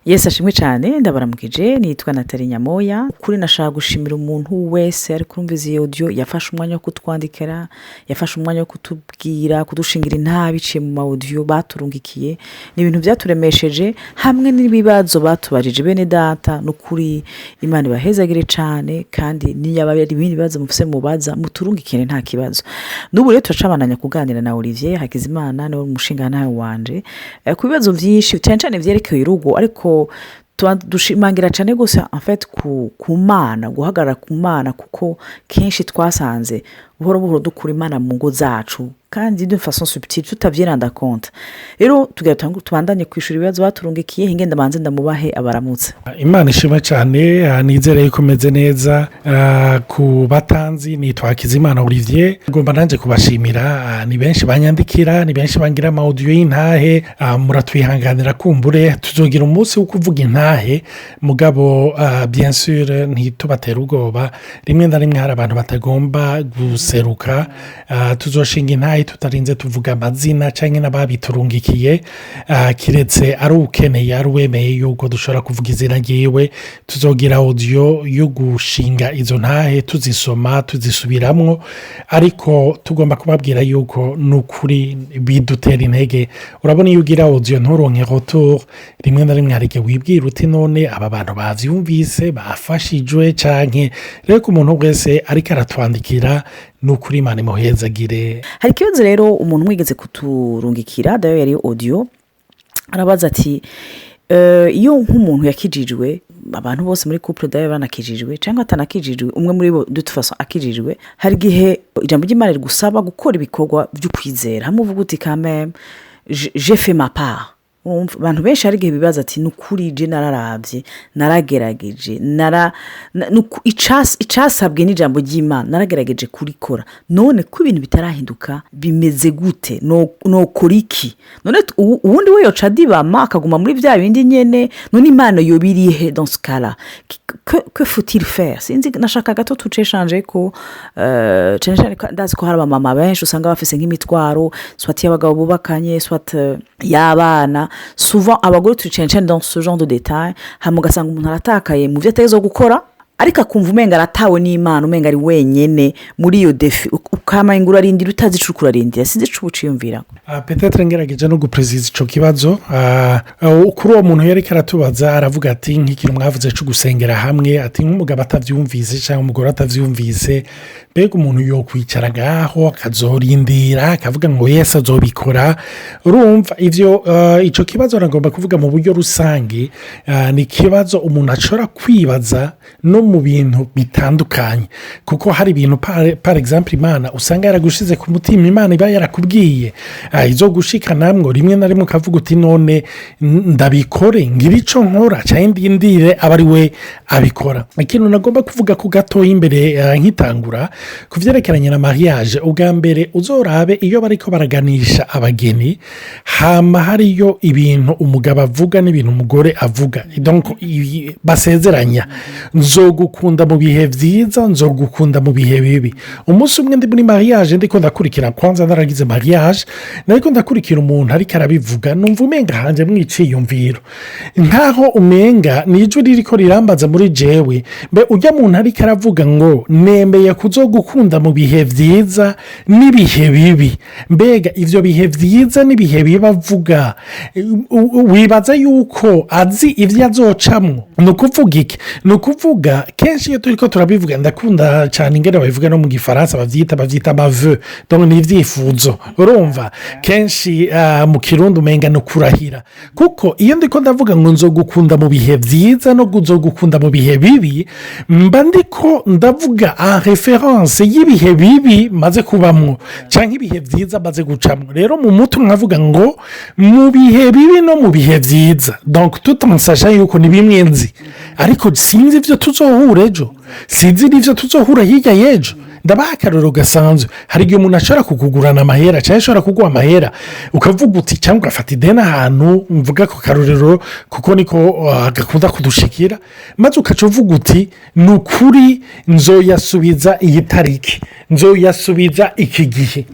Yesu ashimwe cyane ndabaramukije nitwa Nathalie Nyamoya kuri nashaka gushimira umuntu wese ari kurumviza iyi audio yafashe umwanya wo kutwandikira yafashe umwanya wo kutubwira kudushingira intabi biciye mu audio baturungikiye ni ibintu byaturemesheje hamwe n'ibibazo batubajije bene data no kuri Imana ibahezagire cyane kandi niyaba ari ibindi bibazo mufise mubaza muturungikire nta kibazo n'ubu rero turacabananya kuganira na Olivier Hakizimana no umushinga nawe wanje ku bibazo byinshi cyane vyerekeye urugo ariko dushimangira cyane gusa en fait ku Mana guhagarara ku Mana kuko kenshi twasanze buhoro dukura Imana mu ngo zacu kandi de façon subtile tutavyiranda compte rero tubandanye kwishura ibibazo baturungikiye ingenda manze ndamubahe abaramutse. Imana ishimwe cyane nizere ko meze neza ku batanzi nitwa Hakizimana Olivier ngomba nanje kubashimira ni benshi banyandikira ni benshi bangira ama audio y'intahe muratwihanganira kumbure tuzogira umunsi wo kuvuga intahe mugabo bien sûr ntitubatera ubwoba rimwe na rimwe hari abantu batagomba guseruka tuzoshinga intahe tutarinze tuvuga amazina cyangwa n'ababiturungikiye kiretse ari ukeneye ari wemeye yuko dushobora kuvuga izina ryiwe tuzogira audio yo gushinga izo ntahe tuzisoma tuzisubiramwo ariko tugomba kubabwira yuko nukuri bidutera intege urabona iyo ugira audio nturonke retour rimwe na rimwe harike wibwira uti none aba bantu bavyumvise bafashijwe canke rero ku muntu wese ariko aratwandikira nukuri Imana imuhezagire. Hari ikibazo rero umuntu mwigeze kuturungikira dayo yari audio arabaza ati iyo nk'umuntu yakijijwe abantu bose muri couple dayo banakijijwe cyangwa atanakijijwe umwe muri bo de toute façon akijijwe hari gihe ijambo ry'Imana rigusaba gukora ibikorwa byo kwizera hamwe uvuga uti quand même j'ai fait ma part. Abantu benshi hari gihe bibaza ati nukuri je nararavye naragerageje icasabwe n'ijambo ry'Imana naragerageje kurikora none ko ibintu bitarahinduka bimeze gute no kuriki none ubundi we yoca dibama akaguma muri bya bindi nyene none Imana yobirihe dans ce cas là que faut-il faire sinzi nashaka gato tucechange ko cyane ndazi ko hari abamama benshi usanga bafise nk'imitwaro soit y'abagabo bubakanye soit y'abana souvent abagore tucenshene dans ce genre de détails hamugasanga umuntu aratakaye mu vyatezo gukora ariko akumva umenga aratawe n'Imana umenga ari wenyene muri iyo defi ukama ingura rindi rutazicukura rindi sinzi cubuciyumvira peut-être ngerageje no gupreciser ico kibazo kuri uwo muntu yari karatubaza aravuga ati nk'ikintu mwavuze cyo gusengera hamwe ati nk'umugabo atavyumvise cyangwa umugore atavyumvise mbega umuntu yo kwicara ngaho akazorindira akavuga ngo Yesu azobikora urumva ivyo ico kibazo aragomba kuvuga mu buryo rusange ni kibazo umuntu ashobora kwibaza no mu bintu bitandukanye kuko hari ibintu par exemple Imana usanga yaragushize ku mutima Imana iba yarakubwiye izo gushika namwe rimwe na rimwe ukavuga uti none ndabikore ngira ico nkora cyangwa ndindire abari we abikora ikintu nagomba kuvuga ku gato imbere nkitangura kuvyerekeranye na mariage ubwa mbere uzorabe iyo bariko baraganisha abageni hama hariyo ibintu umugabo avuga n'ibintu umugore avuga donc basezeranya nzogukunda mu bihe vyiza nzogukunda mu bihe bibi umunsi umwe ndi muri mariage ndiko ndakurikira kwanza naragize mariage nariko ndakurikira umuntu ariko arabivuga numva umenga hanje mwiciyumviro nkaho umenga nijwe ririko rirambaza muri jewe mbe ujya muntu ariko aravuga ngo nembeye kuzogukunda mu bihe vyiza n'ibihe bibi mbega ivyo bihe vyiza n'ibihe bibi bavuga wibaza yuko azi ivyo azocamwo nukuvuga iki nukuvuga kenshi iyo turiko turabivuga ndakunda cyane ingene babivuga no mu gifaransa bavyita baveu donc ni ivyifuzo urumva kenshi mu kirundi umenga no kurahira kuko iyo ndiko ndavuga ngo nzogukunda mu bihe vyiza no nzogukunda mu bihe bibi mba ndiko ndavuga en référence y'ibihe bibi maze kubamwo canke ibihe vyiza maze gucamwo rero mu mutu nkavuga ngo mu bihe bibi no mu bihe vyiza donc tout en sachant yuko ni bimwe nzi ariko sinzi ivyo tuzohura ejo sinzi n'ivyo tuzohura hirya y'ejo ndabaha akarorero gasanzwe hari igihe umuntu ashobora kukugurana amahera cyangwa ashobora kuguha amahera ukavuga uti cyangwa ugafata ideni ahantu mvuga ku karorero kuko niko gakunda kudushikira maze ukaca uvuga uti ni ukuri nzoyasubiza iyi tariki nzoyasubiza iki gihe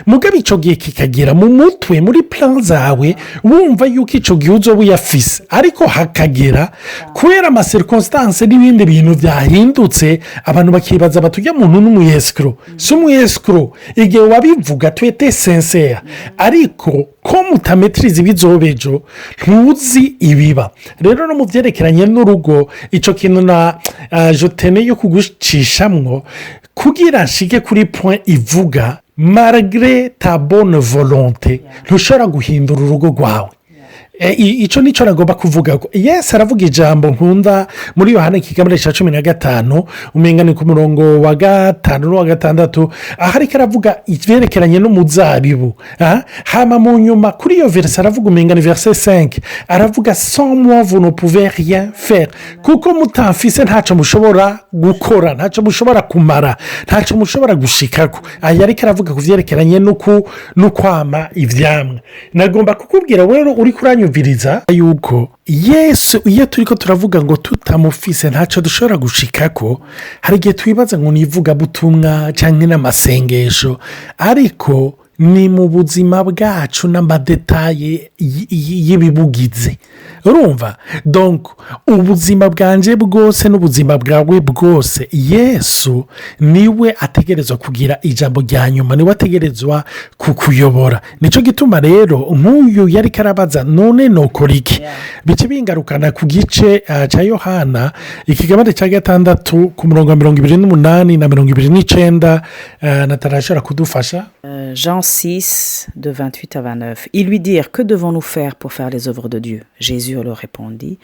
mugabe icyo gihe kikagera mu mutwe muri plan zawe wumva yuko icyo gihe uzoba uyafise ariko hakagera kubera amaserconstance n'ibindi bintu byahindutse abantu bakibaza bati ujya muntu n'umuyesikoro si umuyesikoro igihe wabivuga twete sincere ariko ko mutametiriza ibizobejo ntuzi ibiba rero no mu byerekeranye n'urugo icyo kintu na jotene yo kugucishamwo kugira nshike kuri point ivuga malgré ta bonne volonté ntushobora guhindura urugo rwawe icyo nicyo nagomba kuvuga ko yesi aravuga ijambo nkunda muri yohana ikigamiro cya 15 umenga ni ku murongo wa 5 n'uwa 6 aho ariko aravuga ibyerekeranye n'umuzabibu hama mu nyuma kuri iyo verse aravuga umenga ni verse 5 aravuga sans moi vous ne pouvez rien faire kuko mutamfise ntacyo mushobora gukora ntacyo mushobora kumara ntacyo mushobora gushikako aya ariko aravuga ku byerekeranye no kwama ivyamwa nagomba kukubwira wewe uri kuranyumviriza yuko yesu iyo turi ko turavuga ngo tutamufise ntacyo dushobora gushikako hari igihe twibaza ngo ni ivugabutumwa cyangwa n'amasengesho ariko ni mu buzima bwacu n'amadetaye y'ibibugize urumva donc ubuzima bwanjye bwose n'ubuzima bwawe bwose yesu niwe ategerezwa kugira ijambo rya nyuma niwe ategerezwa kukuyobora nicyo gituma rero nk'uyu yari karabaza none nokora iki bice bingarukana ku gice cya yohana ikigabane cya 6 ku murongo wa 28 na 29 natarashobora kudufasha Jean 6, de 28 à 29. Ils lui dirent, que devons-nous faire pour faire les œuvres de Dieu? Jésus leur répondit,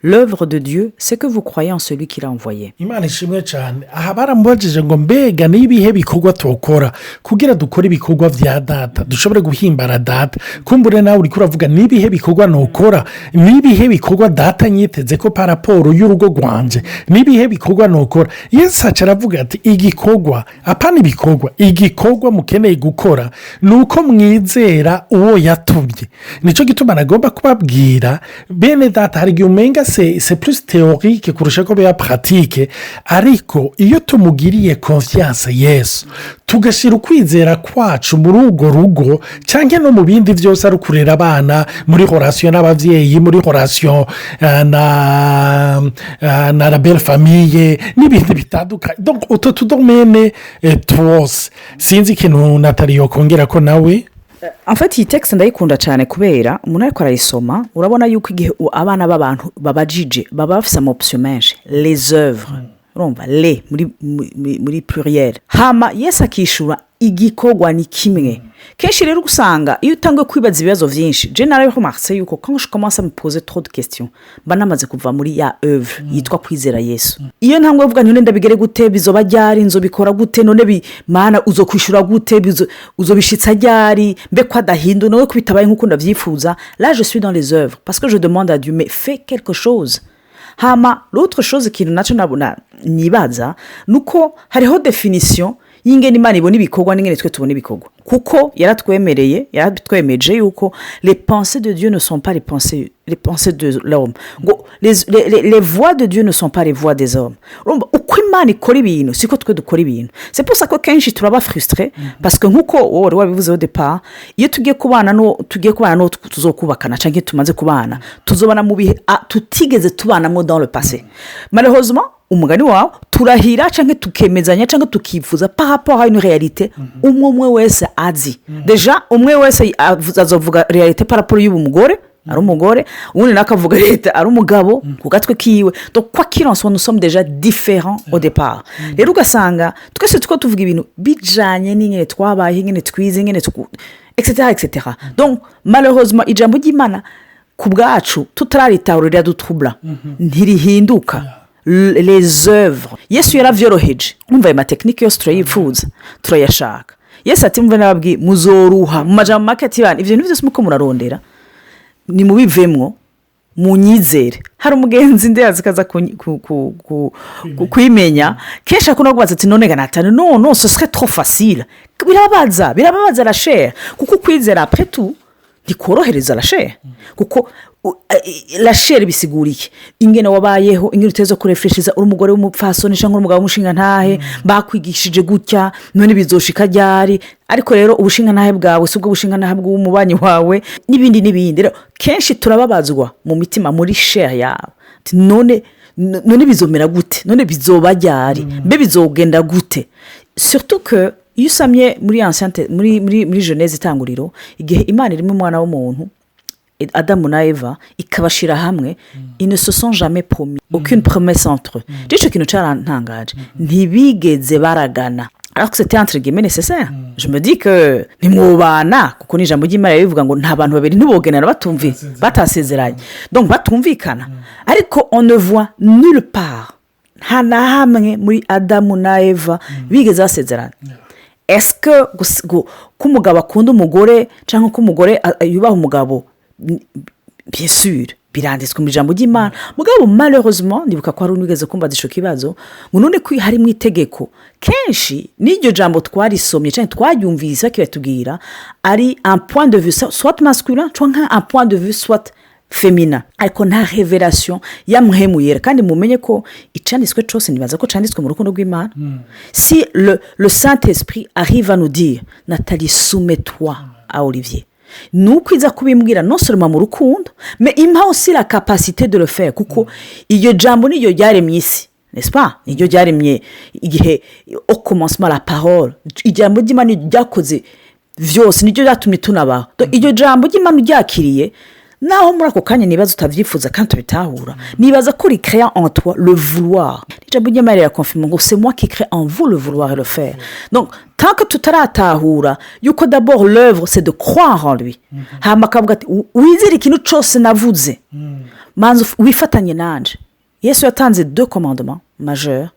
l'œuvre de Dieu, c'est que vous croyez en celui qui l'a envoyé. Imana ishimwe cyane aha baramubajije ngo mbega n'ibihe bikorwa tukora kugira dukore ibikorwa vya data dushobore guhimbara data kumbure nawe uri kuravuga n'ibihe bikorwa nokora n'ibihe bikorwa data nyiteze ko paraporo y'urugo rwanje n'ibihe bikorwa nokora Yesu aravuga ati igikorwa apana ibikorwa igikorwa mukeneye gukora nuko mwizera uwo yatumye nico gituma nagomba kubabwira bene data hari igihe umenga c'est plus théorique kurusha ko biba pratique ariko iyo tumugiriye confiance Yesu tugashyira ukwizera kwacu muri urwo rugo cyangwa no mu bindi byose ari kurera abana muri relation n'ababyeyi muri relation na la belle famille n'ibindi bitandukanye donc utu tudomene twose sinzi ikintu nataliyo kongera ko nawe En fait iyi texte ndayikunda cyane kubera umuntu ariko arayisoma urabona yuko igihe abana b'abantu babajije baba bafise ama option menshi les œuvres urumva les muri pluriel hama Yesu akishura igikorwa ni kimwe kenshi rero usanga iyo utangiye kwibaza ibibazo byinshi je narayo remarque yuko quand je commence à me poser trop de questions banamaze kuva muri ya œuvre yitwa kwizera Yesu iyo ntangwe uvuga none ndabigere gute bizoba ryari nzobikora gute none mana uzokwishura gute uzobishitsa ryari mbe kwa dahindo nawe kubitabaye nkuko ndavyifuza là je suis dans les œuvres parce que je demande à Dieu mais fais quelque chose hama l'autre chose qui naco nabona nibaza nuko hariho definition y'ingene Imana ibona ibikorwa n'ingene twe tubona ibikorwa kuko yaratwemeje yuko les pensées de Dieu ne sont pas les pensées de l'homme ngo les voies de Dieu ne sont pas les voies des hommes uko Imana ikora ibintu siko twe dukora ibintu c'est pour ça que kenshi turaba frustré parce que nkuko wowe wabivuze au départ iyo tugiye kubana no tuzokubakana cyangwa tumaze kubana tuzobana mu bihe tutigeze tubanamo dans le passé malheureusement umugani wawe turahira cyangwa tukemezanya cyangwa tukifuza par rapport à une réalité umwe wese azi deja umwe wese azovuga réalité par rapport y'ubumugore ari umugore ubundi nakavuga leta ari umugabo ku gatwe kiwe donc quoi qu'il en soit nous sommes déjà différents au départ rero ugasanga twese tuko tuvuga ibintu bijanye n'ingene twabaye ingene twize ingene etc donc malheureusement ijambo ry'Imana ku bwacu tutararitarurira dutrubla ntirihinduka les œuvres Yesu yaravyoroheje umva ma technique yose turayifuza turayashaka Yesu ati mve nababwi muzoruha mu majambo market bana ivyo nivyo muko murarondera ni mubivemwo munyizere hari umugenzi ndazi kaza kwimenya kesha kuno kubaza ati none ganatane non ce serait trop facile birababaza la chair kuko kwizera après tout ntikorohereza rashere kuko rashere bisigura iki ingene wabayeho ingene uteze kurefreshiza uri umugore w'umupfasoni cyangwa umugabo w'umushinga ntahe bakwigishije gutya none bizoshika ryari ariko rero ubushinga ntahe bwawe si ubwo bushinga ntahe bw'umubanyi wawe n'ibindi rero kenshi turababazwa mu mitima muri shere yawe none bizomera gute none bizoba ryari mbe bizogenda gute surtout que iyo usamye muri Genèse itanguriro igihe imana irimo umwana w'umuntu Adamu na Eva ikabashira hamwe ils ne se sont jamais promis aucune promesse entre eux icyo kintu cyarantangaje ntibigeze baragana alors que c'était entre guillemets nécessaire je me dis que ntimwubana kuko n'ijambo ry'imana rivuga ngo nta bantu babiri ntibogenera batasezeranye donc batumvikana ariko on ne voit nulle part nta na hamwe muri Adamu na Eva bigeze basezerana est-ce que ko umugabo akunda umugore cyangwa ko umugore yubaha umugabo bien sûr biranditswe mu ijambo ry'imana mugabo malheureusement ndibuka ko hari unigeze kumva disho kibazo ngo none ko hari mu itegeko kenshi n'iryo jambo twarisomye cyane twaryumvise kibatubwira ari un point de vue soit masculin cyangwa un point de vue soit féminin ariko nta révélation yamuhemuyera kandi mumenye ko icanditswe cyose nibaza ko canditswe mu rukundo rw'Imana si le Saint-Esprit arrive à nous dire Nathalie soumets-toi à Olivier nuko iza kubimbwira non seulement mu rukundo mais impa aussi la capacité de le faire kuko iyo jambo niyo ryaremye isi n'est-ce pas niyo ryaremye igihe au commencement la parole ijambo ry'Imana ryakoze vyose niyo ryatumye tunabaho iyo jambo ry'Imana ryakiriye naho muri ako kanya nibaza utavyifuza kandi tubitahura nibaza ko ricréa en toi le vouloir ijambo ry'Imana rirakonfirma ngo c'est moi qui crée en vous le vouloir et le faire donc tant que tutaratahura yuko d'abord l'œuvre c'est de croire en lui hama akavuga ati wizira ikintu cyose navuze manzo wifatanye nanje Yesu yatanze 2 commandements majeurs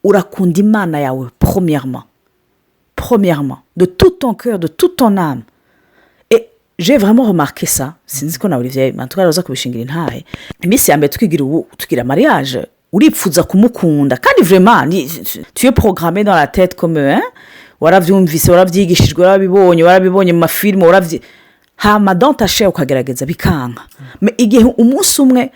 urakunda Imana yawe premièrement de tout ton cœur de toute ton âme. J'ai vraiment remarqué ça sinzi ko na Olivier mantuka araza kubishingira intahe iminsi ya mbere tukigira mariage uripfuza kumukunda kandi vraiment tu es programmé dans la tête comme waravyumvise waravyigishijwe warabibonye mu mafilm hama dans ta chair ukagerageza bikanka mais igihe umunsi umwe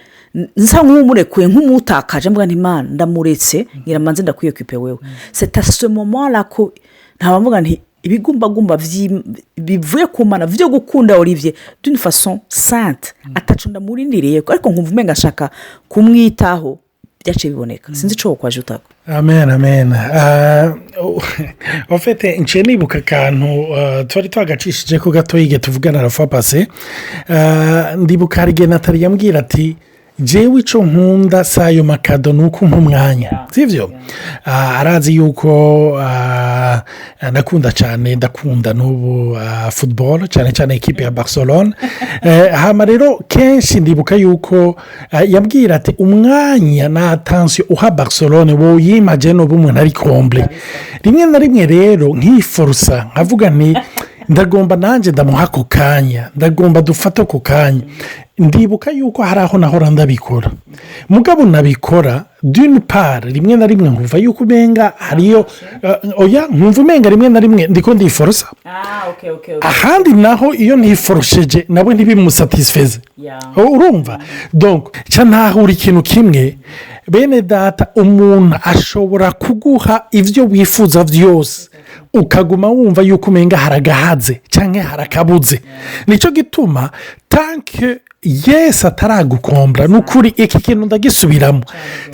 nsa nk'umurekuye nk'umutakaje mbwa ntimana ndamuretse ngira manze ndakwiyokipe wewe c'est à ce moment là ko ntabavuga nti ibigumbagumba bivuye ku mana byo gukunda Olivier d'une façon sainte atacunda murindiriye ariko nkumva umenga shaka kumwitaho byace biboneka sinzi cyo kwaje utako amen en fait nce nibuka kantu twari twagacishije ko gato yige tuvugana na fois passé ndibuka hari Nathalie yambwira ati jewe ico nkunda sayo makado nuko umwanya sivyo arazi yuko nakunda cyane ndakunda n'ubu football cyane equipe ya Barcelona hama rero kenshi ndibuka yuko yabwira ati umwanya na attention uha Barcelona wo yimaje no bumuntu ari comble rimwe na rimwe rero nkiforsa nkavuga nti ndagomba nanje ndamuha ko kanya ndagomba dufata ko kanya ndibuka yuko hari aho nahora ndabikora mugabo nabikora d'une part rimwe na rimwe nkumva yuko umenga hariyo oya nkumva umenga rimwe na rimwe ndiko ndiforosa okay. ahandi naho iyo ntiforosheje nabwe ntibimusatisfeze urumva donc cya ntahura ikintu kimwe bene data umuntu ashobora kuguha ivyo wifuza vyose ukaguma wumva yuko umenga haragahaze cyangwa harakabuze nico gituma tanke Yesu ataragukombra nukuri iki kintu ndagisubiramo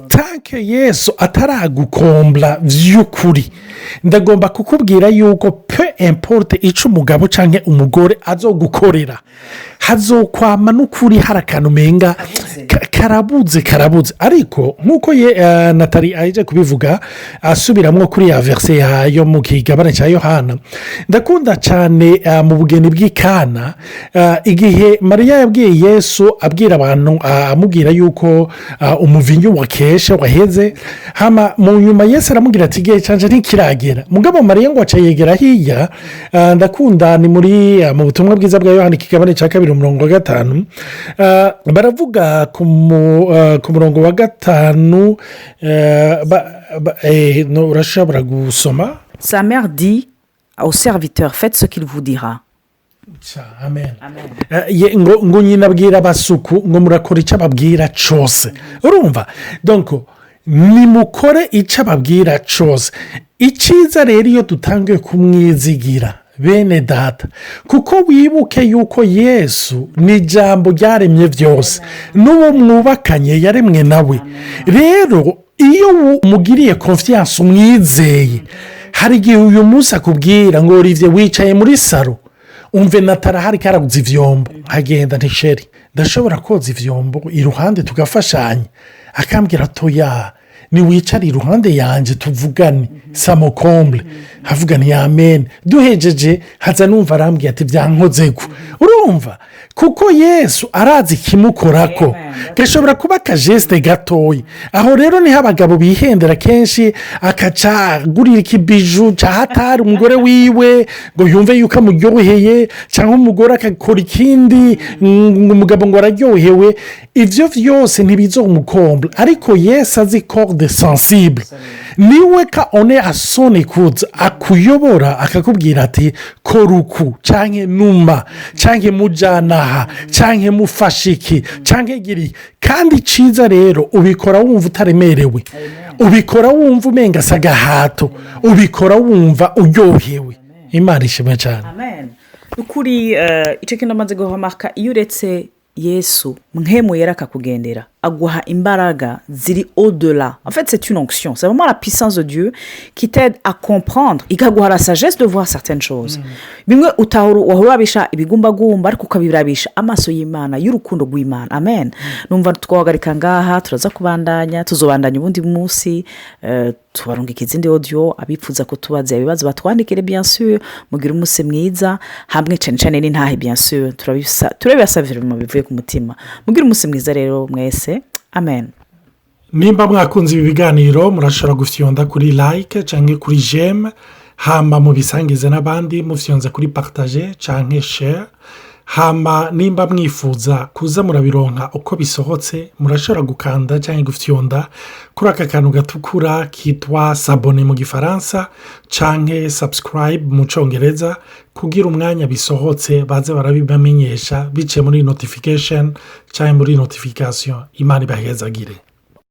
tanke Yesu ataragukombra vy'ukuri ndagomba kukubwira yuko peu importe ico umugabo canke umugore azogukorera hazokwama nukuri harakana umenga karabuze ariko nkuko Nathalie aje kubivuga asubiramwo kuri ya verse yo mu kigabane cya Yohana ndakunda cyane mu bugeni bw'Ikana igihe Mariya yabwiye Yesu abwira abantu amubwira yuko umuvinyu wakeshe waheze hama mu nyuma Yesu aramubwira ati gihe canje ntikiragera mugabo Mariya ngo aca yegera hiya ndakunda ni muri mu butumwa bwiza bwa Yohana ikigabane cya 2:5 baravuga ku murongo wa 5 urashobora gusoma. Sa mère dit au serviteur faites ce qu'il vous dira. amen ngo nyine abwira abasuku ngo murakora icyo ababwira cyose urumva donko nimukore icyo ababwira cyose icyiza rero iyo dutangiye kumwizigira bene data kuko wibuke yuko yesu ni ijambo ryaremye byose n'uwo mwubakanye yaremwe nawe rero iyo umugiriye confiance umwizeye hari igihe uyu munsi akubwira ngo Olivier wicaye muri salo umve natara hari karaguze ivyombo agenda ntisheri ndashobora koza ivyombo iruhande tugafashanya akambwira toya ni wicari iruhande yanjye tuvugane samokomble havugane amen duhejeje haza numva arambwira ati byankozego urumva kuko yesu arazi ikimukorako gashobora kuba akajeste gatoya aho rero niho abagabo bihendera kenshi akacagurira ikibiju cyahatari umugore wiwe ngo yumve yuko amuryoheye cyangwa umugore akakora ikindi umugabo ngo araryohewe ibyo byose ntibizumukomble ariko yesu azi corde sensible niwe ka one asone kuza akuyobora akakubwira ati kora uku cyangwa numa cyangwa mujyanaha cyangwa mufashiki cyangwa giri kandi icyiza rero ubikora wumva utaremerewe ubikora wumva umenga asa agahato ubikora wumva uryohewe imana ishimwe cyane ukuri icyo kintu amaze guhamaka iyo uretse yesu mwemu yera akakugendera aguha imbaraga ziri au-delà. En fait, c'est une onction. C'est vraiment la puissance de Dieu qui t'aide à comprendre. Ikaguha la sagesse de voir certaines choses. Bimwe wahurabisha ibigumbagumba ariko ukabirabisha amaso y'Imana y'urukundo rw'Imana. Amen. Numva twahagarika ngaha turaza kubandanya tuzobandanya ubundi munsi tubarungika izindi audio abipfuza kutubaza ibibazo batwandikire bien sûr mugira umunsi mwiza hamwe cyane n'intahe bien sûr turabisavira mu bivuye ku mutima mugira umunsi mwiza rero mwese amen. nimba mwakunze ibi biganiro murashobora gufyonda kuri like cyangwa kuri j'aime hama mubisangize n'abandi mufyonza kuri partage cyangwa share hama nimba mwifuza kuza murabironka uko bisohotse murashobora gukanda cyangwa gufyonda kuri aka kantu gatukura kitwa s'abonner mu gifaransa cyangwa subscribe mu cyongereza kugira umwanya bisohotse baze barabibamenyesha bice muri notification cyangwa muri notification imana ibahezagire.